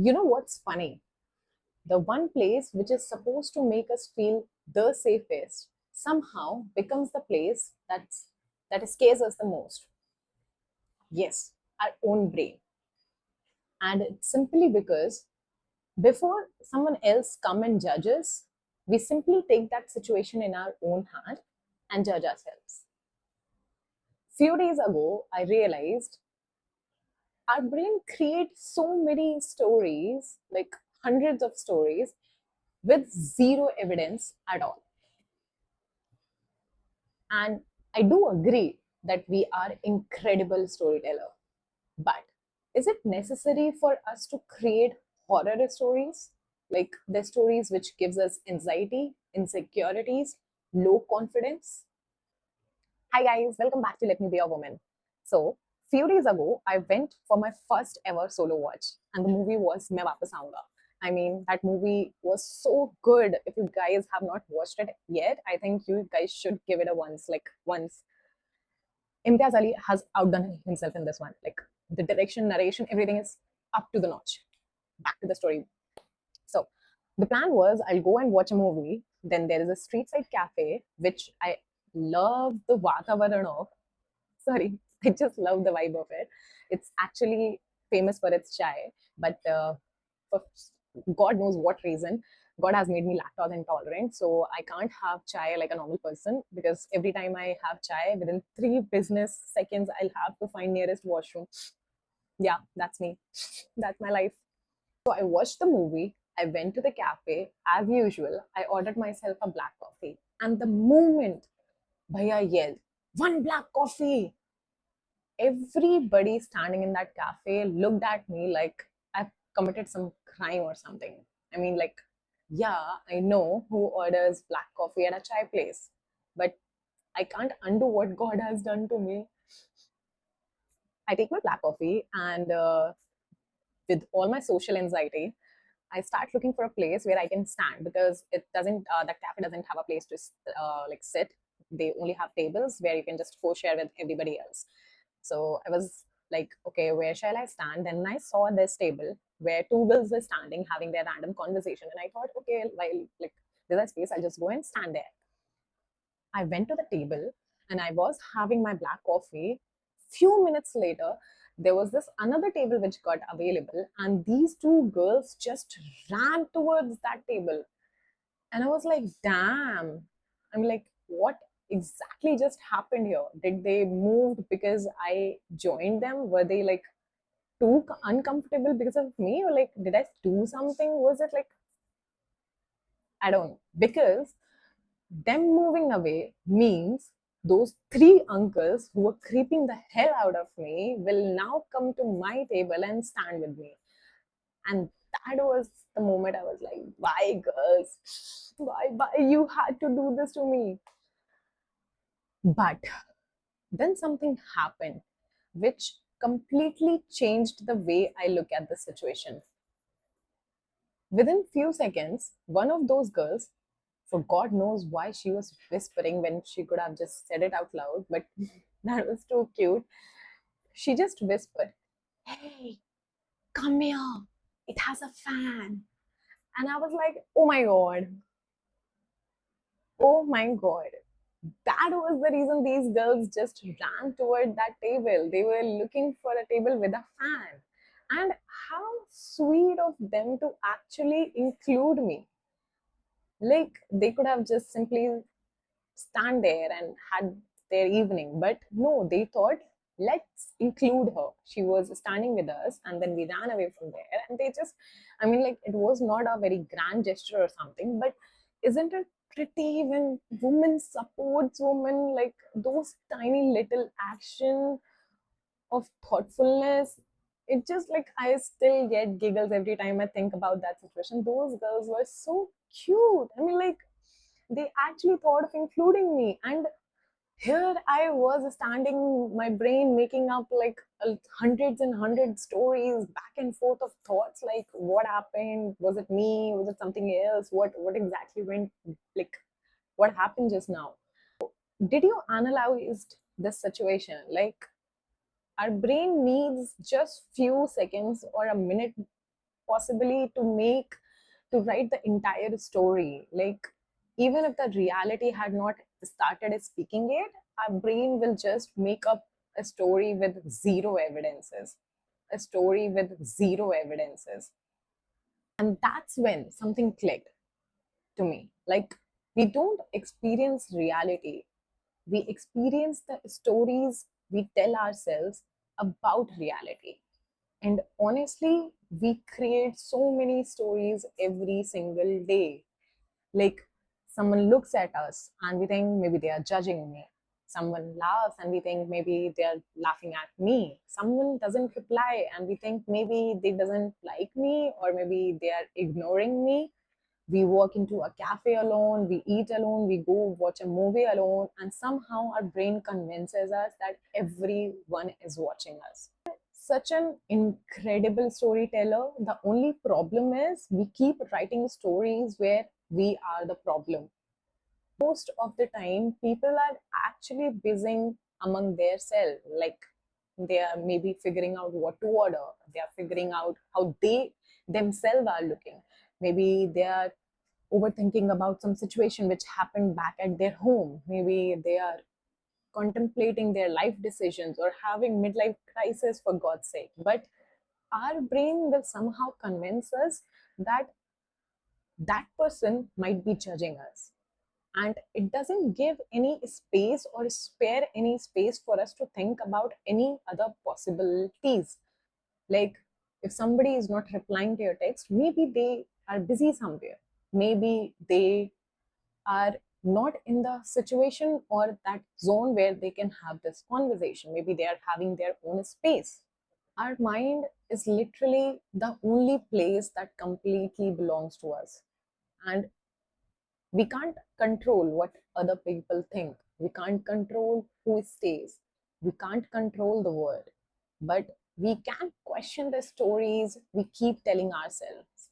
You know what's funny? The one place which is supposed to make us feel the safest somehow becomes the place that scares us the most. Yes, our own brain. And it's simply because before someone else come and judge us, we simply take that situation in our own hand and judge ourselves. Few days ago, I realized our brain creates so many stories, like hundreds of stories, with zero evidence at all. And I do agree that we are incredible storyteller. But is it necessary for us to create horror stories? Like the stories which gives us anxiety, insecurities, low confidence? Hi guys, welcome back to Let Me Be a Woman. So, few days ago, I went for my first ever solo watch, and the movie was मैं वापस आऊंगा. I mean, that movie was so good. If you guys have not watched it yet, I think you guys should give it a once, like once. Imtiaz Ali has outdone himself in this one. Like the direction, narration, everything is up to the notch. Back to the story. So the plan was I'll go and watch a movie. Then there is a street side cafe, which I love the Vatavaran of. Sorry, I just love the vibe of it. It's actually famous for its chai, but for God knows what reason, God has made me lactose intolerant, so I can't have chai like a normal person because every time I have chai, within 3 business seconds, I'll have to find nearest washroom. Yeah, that's me. That's my life. So I watched the movie. I went to the cafe as usual. I ordered myself a black coffee, and the moment Bhaiya yelled, "One black coffee!" Everybody standing in that cafe looked at me like I've committed some crime or something. I mean, like, yeah, I know who orders black coffee at a chai place, but I can't undo what God has done to me. I take my black coffee and with all my social anxiety, I start looking for a place where I can stand because it doesn't, that cafe doesn't have a place to like sit. They only have tables where you can just co-share with everybody else. So I was like, okay, where shall I stand? Then I saw this table where two girls were standing having their random conversation. And I thought, okay, while like there's a space, I'll just go and stand there. I went to the table and I was having my black coffee. Few minutes later, there was this another table which got available, and these two girls just ran towards that table. And I was like, damn. I'm like, what exactly just happened here? Did they move because I joined them? Were they like too uncomfortable because of me? Or like, did I do something? Was it like, I don't know. Because them moving away means those three uncles who were creeping the hell out of me will now come to my table and stand with me. And that was the moment I was like, why, girls? Why you had to do this to me? But then something happened which completely changed the way I look at the situation. Within few seconds, one of those girls, for God knows why she was whispering when she could have just said it out loud, but that was too cute. She just whispered, "Hey, come here. It has a fan." And I was like, oh my God, oh my God. That was the reason these girls just ran toward that table. They were looking for a table with a fan. And how sweet of them to actually include me. Like they could have just simply stand there and had their evening. But no, they thought, let's include her. She was standing with us, and then we ran away from there. And they just, I mean, like, it was not a very grand gesture or something, but isn't it pretty when women supports women, like those tiny little action of thoughtfulness? It just like I still get giggles every time I think about that situation. Those girls were so cute. I mean, like, they actually thought of including me. And here I was standing, my brain making up like hundreds and hundreds stories, back and forth of thoughts like what happened? Was it me? Was it something else? What exactly went, like what happened just now? Did you analyze this situation? Like our brain needs just few seconds or a minute possibly to write the entire story. Like, even if the reality had not started speaking it, our brain will just make up a story with zero evidences, a story with zero evidences. And that's when something clicked to me. Like, we don't experience reality, we experience the stories we tell ourselves about reality. And honestly, we create so many stories every single day. Like, someone looks at us and we think maybe they are judging me. Someone laughs and we think maybe they are laughing at me. Someone doesn't reply and we think maybe they doesn't like me, or maybe they are ignoring me. We walk into a cafe alone, we eat alone, we go watch a movie alone, and somehow our brain convinces us that everyone is watching us. Such an incredible storyteller. The only problem is we keep writing stories where we are the problem. Most of the time, people are actually busying among their self. Like, they are maybe figuring out what to order, they are figuring out how they themselves are looking. Maybe they are overthinking about some situation which happened back at their home. Maybe they are contemplating their life decisions or having midlife crisis, for God's sake. But our brain will somehow convince us that that person might be judging us, and it doesn't give any space or spare any space for us to think about any other possibilities. Like, if somebody is not replying to your text, maybe they are busy somewhere, maybe they are not in the situation or that zone where they can have this conversation. Maybe they are having their own space. Our mind is literally the only place that completely belongs to us. And we can't control what other people think. We can't control who stays. We can't control the world. But we can question the stories we keep telling ourselves.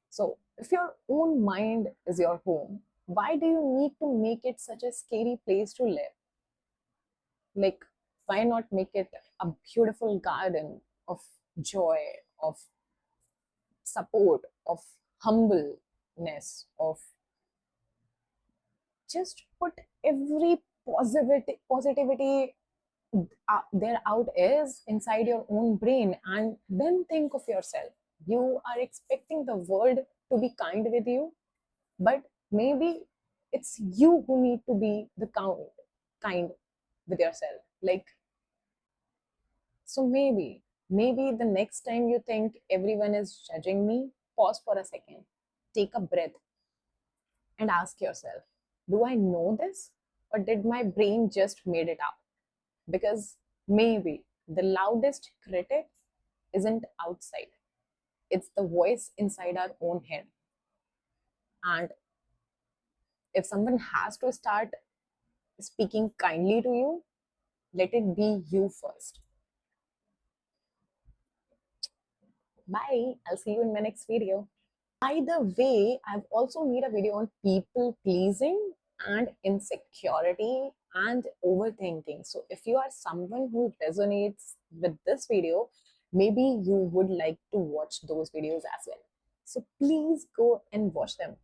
So, if your own mind is your home, why do you need to make it such a scary place to live? Like, why not make it a beautiful garden of joy, of support, of humbleness, of just put every positivity there out is inside your own brain, and then think of yourself. You are expecting the world to be kind with you, but maybe it's you who need to be the kind with yourself. Like, so maybe the next time you think everyone is judging me, pause for a second, take a breath, and ask yourself, do I know this, or did my brain just made it up? Because maybe the loudest critic isn't outside, it's the voice inside our own head. And if someone has to start speaking kindly to you, let it be you first. Bye. I'll see you in my next video. By the way, I've also made a video on people pleasing and insecurity and overthinking. So if you are someone who resonates with this video, maybe you would like to watch those videos as well. So please go and watch them.